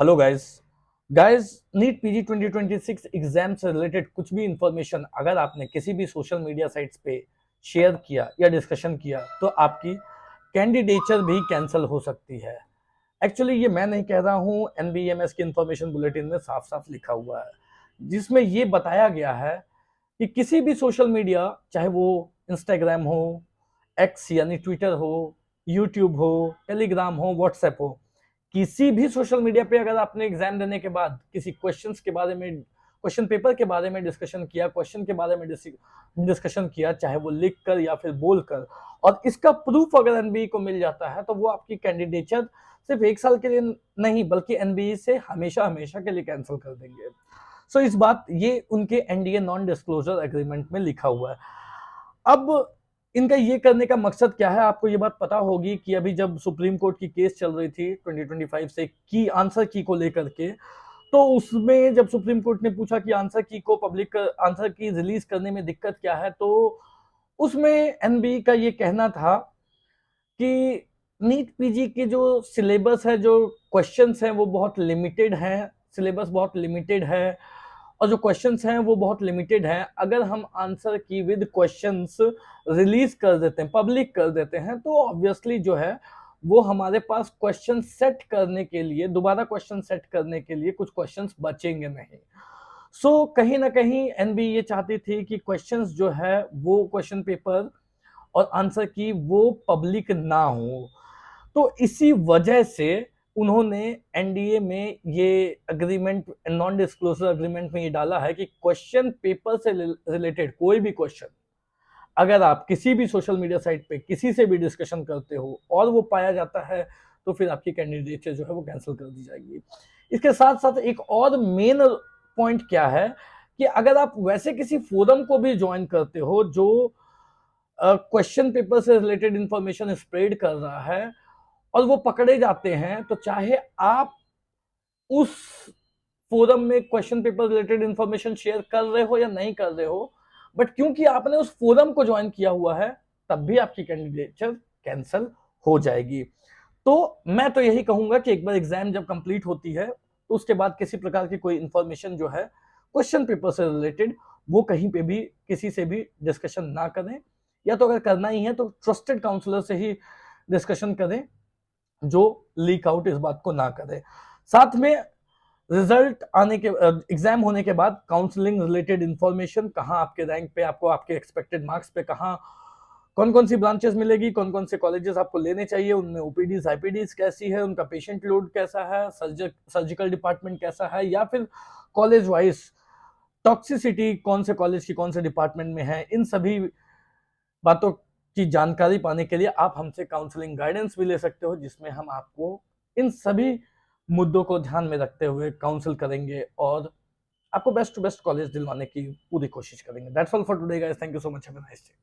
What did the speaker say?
Hello guys. NEET PG 2026 exam से related कुछ भी इंफॉर्मेशन अगर आपने किसी भी सोशल मीडिया साइट्स पे शेयर किया या डिस्कशन किया तो आपकी कैंडिडेचर भी कैंसिल हो सकती है। एक्चुअली ये मैं नहीं कह रहा हूँ, एनबीएमएस की इंफॉर्मेशन बुलेटिन में साफ साफ लिखा हुआ है, जिसमें ये बताया गया है कि किसी भी सोशल मीडिया, चाहे वो इंस्टाग्राम हो, एक्स यानी ट्विटर हो, यूट्यूब हो, टेलीग्राम हो, व्हाट्सएप हो, किसी भी सोशल मीडिया पे अगर आपने एग्जाम देने के बाद किसी क्वेश्चंस के बारे में, क्वेश्चन पेपर के बारे में डिस्कशन किया, क्वेश्चन के बारे में डिस्कशन किया, चाहे वो लिख कर या फिर बोल कर, और इसका प्रूफ अगर एनबीई को मिल जाता है तो वो आपकी कैंडिडेचर सिर्फ 1 साल के लिए नहीं बल्कि एनबीई से हमेशा हमेशा के लिए कैंसिल कर देंगे। इस बात ये उनके एनडीए नॉन डिस्क्लोजर एग्रीमेंट में लिखा हुआ है। अब इनका ये करने का मकसद क्या है, आपको ये बात पता होगी कि अभी जब सुप्रीम कोर्ट की केस चल रही थी 2025 से की आंसर की को लेकर के, तो उसमें जब सुप्रीम कोर्ट ने पूछा कि आंसर की को पब्लिक आंसर की रिलीज करने में दिक्कत क्या है, तो उसमें एनबी का ये कहना था कि नीट पीजी के जो सिलेबस है, जो क्वेश्चंस हैं वो बहुत लिमिटेड हैं, सिलेबस बहुत लिमिटेड है और जो क्वेश्चंस हैं वो बहुत लिमिटेड हैं। अगर हम आंसर की विद क्वेश्चंस रिलीज कर देते हैं, पब्लिक कर देते हैं, तो ऑब्वियसली जो है वो हमारे पास क्वेश्चन सेट करने के लिए, दोबारा क्वेश्चन सेट करने के लिए कुछ क्वेश्चंस बचेंगे नहीं। कहीं ना कहीं एनबी ये चाहती थी कि क्वेश्चंस जो है वो क्वेश्चन पेपर और आंसर की वो पब्लिक ना हो। तो इसी वजह से उन्होंने एनडीए में ये एग्रीमेंट, नॉन डिस्क्लोजर एग्रीमेंट में ये डाला है कि क्वेश्चन पेपर से रिलेटेड कोई भी क्वेश्चन अगर आप किसी भी सोशल मीडिया साइट पे किसी से भी डिस्कशन करते हो और वो पाया जाता है तो फिर आपकी कैंडिडेचर जो है वो कैंसिल कर दी जाएगी। इसके साथ साथ एक और मेन पॉइंट क्या है कि अगर आप वैसे किसी फोरम को भी ज्वाइन करते हो जो क्वेश्चन पेपर से रिलेटेड इंफॉर्मेशन स्प्रेड कर रहा है और वो पकड़े जाते हैं, तो चाहे आप उस फोरम में question paper related information share कर रहे हो या नहीं कर रहे हो, बट क्योंकि आपने उस फोरम को ज्वाइन किया हुआ है तब भी आपकी कैंडिडेचर कैंसिल हो जाएगी। तो मैं तो यही कहूंगा कि एक बार एग्जाम जब कंप्लीट होती है तो उसके बाद किसी प्रकार की कोई इंफॉर्मेशन जो है क्वेश्चन पेपर से रिलेटेड वो कहीं पे भी किसी से भी डिस्कशन ना करें, या तो अगर करना ही है तो ट्रस्टेड काउंसलर से ही डिस्कशन करें जो लीक आउट इस बात को ना करे। साथ में रिजल्ट आने के, एग्जाम होने के बाद काउंसलिंग रिलेटेड इंफॉर्मेशन, कहाँ आपके रैंक पे, आपको आपके एक्सपेक्टेड मार्क्स पे कहाँ कौन कौन सी ब्रांचेस मिलेगी, कौन कौन से कॉलेजेस आपको लेने चाहिए, उनमें ओपीडीज आईपीडीज कैसी है, उनका पेशेंट लोड कैसा है, सर्जिकल डिपार्टमेंट कैसा है, या फिर कॉलेज वाइज टॉक्सिसिटी कौन से कॉलेज की कौन से डिपार्टमेंट में है, इन सभी बातों की जानकारी पाने के लिए आप हमसे काउंसलिंग गाइडेंस भी ले सकते हो, जिसमें हम आपको इन सभी मुद्दों को ध्यान में रखते हुए काउंसिल करेंगे और आपको बेस्ट टू बेस्ट कॉलेज दिलवाने की पूरी कोशिश करेंगे। That's all for today guys, thank you so much, have a nice day.